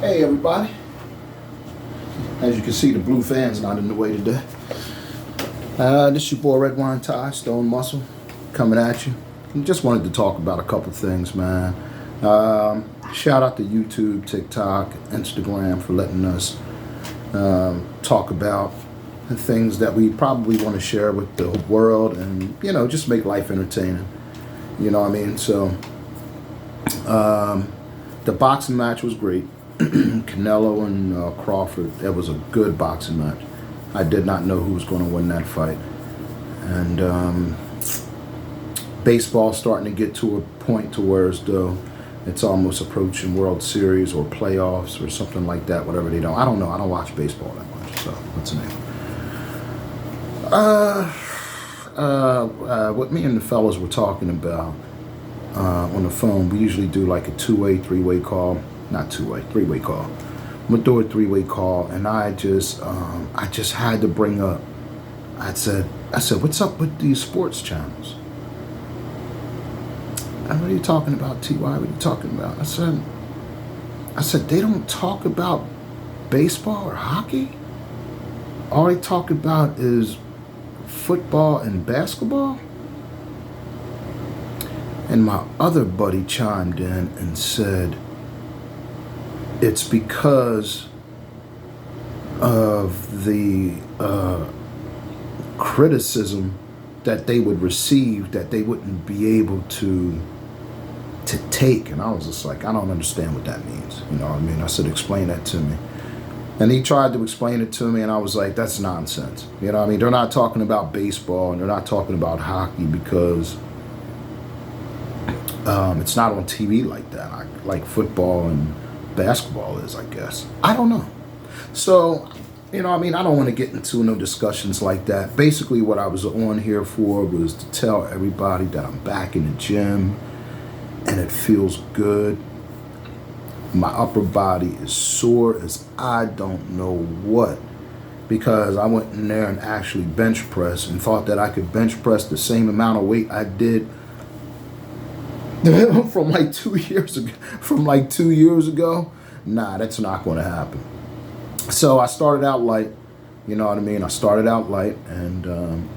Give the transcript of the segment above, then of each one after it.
Hey everybody. As you can see, the blue fan's not in the way today. This is your boy Red Wine Ty, Stone Muscle, coming at you. Just wanted to talk about a couple things, man. Shout out to YouTube, TikTok, Instagram for letting us talk about the things that we probably want to share with the world and, just make life entertaining. You know what I mean? So, the boxing match was great. Canelo and Crawford, that was a good boxing match. I did not know who was going to win that fight. And baseball starting to get to a point to where as though it's almost approaching World Series or playoffs or something like that, whatever they don't. I don't know. I don't watch baseball that much. So, what's the name? What me and the fellas were talking about on the phone, we usually do like a two-way, three-way call. Not two-way, three-way call. I'm gonna do a three-way call, and I just had to bring up. I said, what's up with these sports channels? And what are you talking about, Ty? What are you talking about? I said they don't talk about baseball or hockey. All they talk about is football and basketball. And my other buddy chimed in and said, it's because of the criticism that they would receive that they wouldn't be able to take. And I was just like, I don't understand what that means. You know what I mean? I said, explain that to me. And he tried to explain it to me, and I was like, that's nonsense. You know what I mean? They're not talking about baseball, and they're not talking about hockey because it's not on TV like that, like football and basketball is, I guess. I don't know. So, I don't want to get into no discussions like that. Basically, what I was on here for was to tell everybody that I'm back in the gym and it feels good. My upper body is sore as I don't know what, because I went in there and actually bench pressed and thought that I could bench press the same amount of weight I did from like 2 years ago. Nah, that's not going to happen. So I started out light, you know what I mean? I started out light, and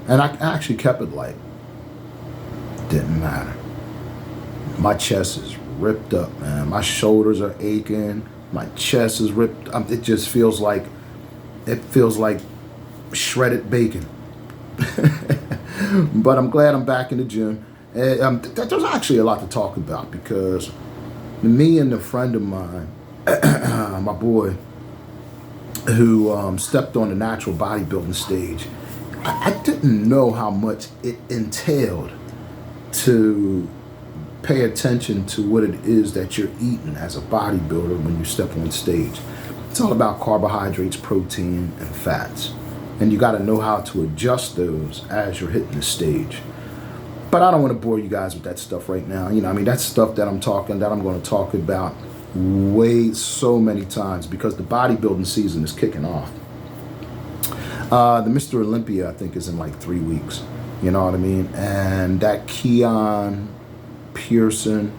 I actually kept it light. Didn't matter. My chest is ripped up, man. My shoulders are aching. My chest is ripped up. It just feels like shredded bacon. But I'm glad I'm back in the gym. There's actually a lot to talk about, because me and a friend of mine, my boy, who stepped on the natural bodybuilding stage, I didn't know how much it entailed to pay attention to what it is that you're eating as a bodybuilder when you step on stage. It's all about carbohydrates, protein, and fats. And you got to know how to adjust those as you're hitting the stage. But I don't want to bore you guys with that stuff right now. That's stuff that I'm going to talk about so many times, because the bodybuilding season is kicking off. The Mr. Olympia, I think, is in like 3 weeks. You know what I mean? And that Keon Pearson,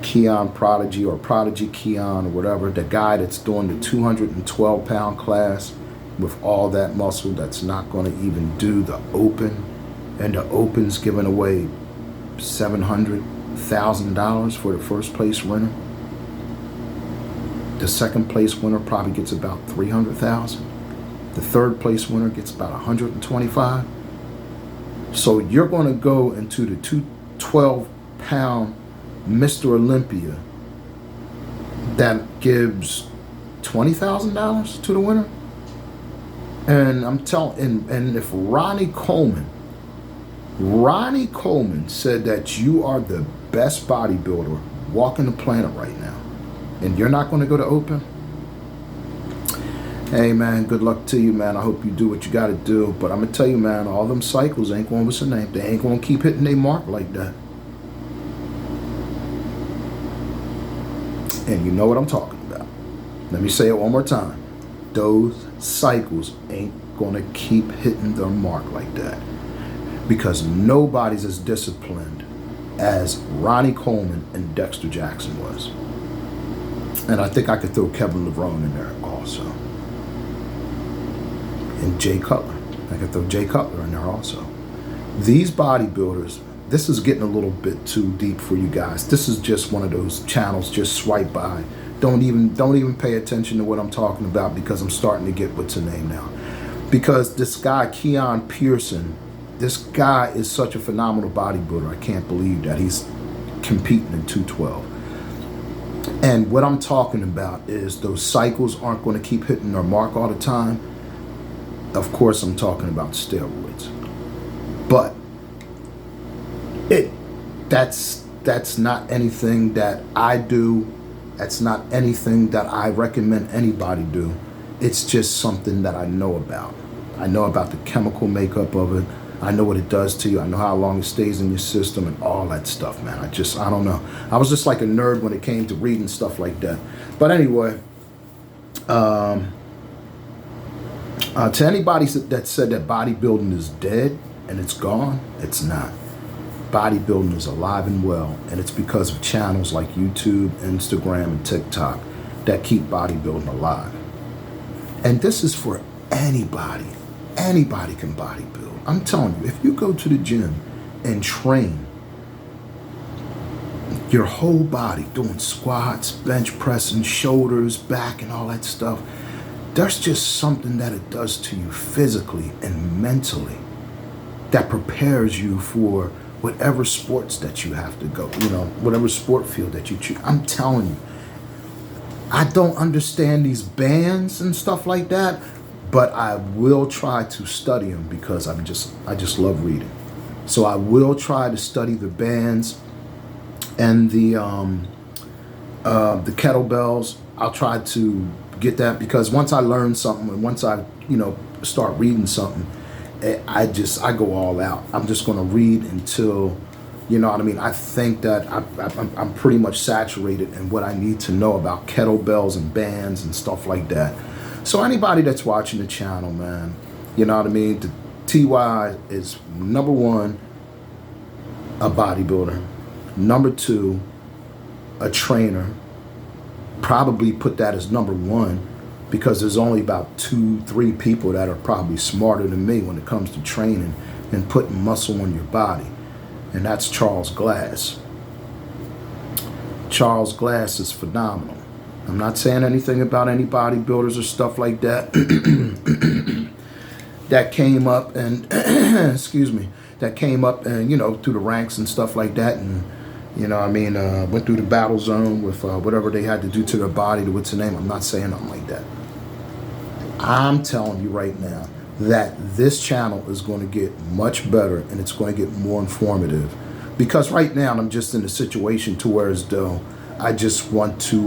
Keon Prodigy, or Prodigy Keon, or whatever, the guy that's doing the 212-pound class with all that muscle, that's not going to even do the open. And the Open's giving away $700,000 for the first place winner. The second place winner probably gets about $300,000. The third place winner gets about $125,000. So you're going to go into the 212-pound Mr. Olympia that gives $20,000 to the winner. And I'm telling, and if Ronnie Coleman said that you are the best bodybuilder walking the planet right now, and you're not going to go to Open, hey man, good luck to you, man. I hope you do what you got to do. But I'm going to tell you, man, all them cycles ain't going, what's the name? They ain't going to keep hitting their mark like that. And you know what I'm talking about. Let me say it one more time. Those cycles ain't going to keep hitting their mark like that, because nobody's as disciplined as Ronnie Coleman and Dexter Jackson was. And I think I could throw Kevin Levrone in there also. And Jay Cutler. I could throw Jay Cutler in there also. These bodybuilders, this is getting a little bit too deep for you guys. This is just one of those channels, just swipe by. Don't even pay attention to what I'm talking about, because I'm starting to get what's the name now. Because this guy, Keon Pearson, this guy is such a phenomenal bodybuilder. I can't believe that he's competing in 212. And what I'm talking about is those cycles aren't going to keep hitting their mark all the time. Of course, I'm talking about steroids. But that's not anything that I do. That's not anything that I recommend anybody do. It's just something that I know about. I know about the chemical makeup of it. I know what it does to you. I know how long it stays in your system and all that stuff, man. I don't know. I was just like a nerd when it came to reading stuff like that. But anyway, to anybody that said that bodybuilding is dead and it's gone, it's not. Bodybuilding is alive and well, and it's because of channels like YouTube, Instagram, and TikTok that keep bodybuilding alive. And this is for anybody. Anybody can bodybuild. I'm telling you, if you go to the gym and train your whole body, doing squats, bench pressing, shoulders, back, and all that stuff, there's just something that it does to you physically and mentally that prepares you for whatever sports that you have to go, whatever sport field that you choose. I'm telling you, I don't understand these bands and stuff like that, but I will try to study them because I just love reading. So I will try to study the bands and the kettlebells. I'll try to get that, because once I learn something and once I start reading something, I go all out. I'm just going to read until, you know what I mean? I think that I'm pretty much saturated in what I need to know about kettlebells and bands and stuff like that. So anybody that's watching the channel, man, you know what I mean? The TY is number one, a bodybuilder. Number two, a trainer. Probably put that as number one, because there's only about 2-3 people that are probably smarter than me when it comes to training and putting muscle on your body. And that's Charles Glass. Charles Glass is phenomenal. I'm not saying anything about any bodybuilders or stuff like that that came up and that came up and through the ranks and stuff like that, and went through the battle zone with whatever they had to do to their body to what's the name. I'm not saying nothing like that. I'm telling you right now that this channel is going to get much better, and it's going to get more informative, because right now I'm just in a situation to where as though I just want to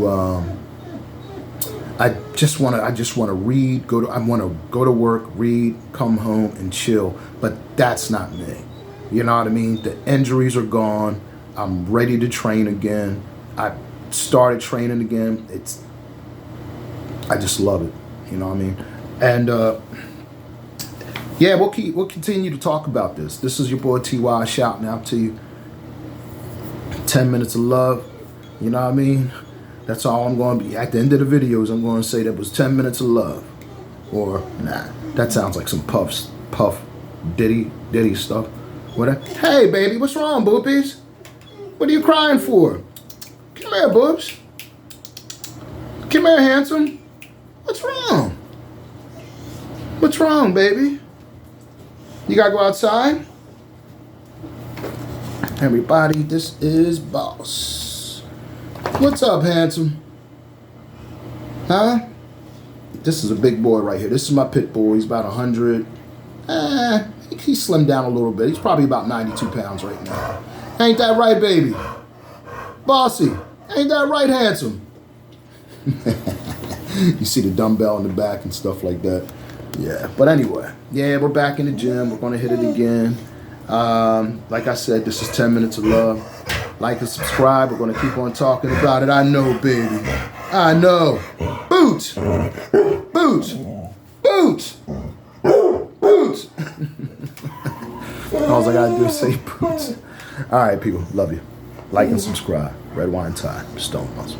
read, I want to go to work, read, come home and chill, but that's not me. You know what I mean? The injuries are gone. I'm ready to train again. I started training again. I just love it. You know what I mean? And yeah, we'll continue to talk about this. This is your boy TY shouting out to you. 10 minutes of love. You know what I mean? That's all I'm going to be. At the end of the videos, I'm going to say that was 10 minutes of love. Or, nah, that sounds like some Puff Diddy stuff. Whatever. Hey, baby, what's wrong, boopies? What are you crying for? Come here, boobs. Come here, handsome. What's wrong? What's wrong, baby? You gotta go outside? Everybody, this is Boss. What's up, handsome? Huh? This is a big boy right here. This is my pit bull. He's about 100. He slimmed down a little bit. He's probably about 92 pounds right now. Ain't that right, baby? Bossy. Ain't that right, handsome? You see the dumbbell in the back and stuff like that. Yeah, but anyway. Yeah, we're back in the gym. We're going to hit it again. Like I said, this is 10 minutes of love. Like and subscribe. We're going to keep on talking about it. I know, baby. I know. Boot. Boot. Boot. Boot. All I got to do is say boots. All right, people. Love you. Like and subscribe. Red Wine Tie. Stone Muscle.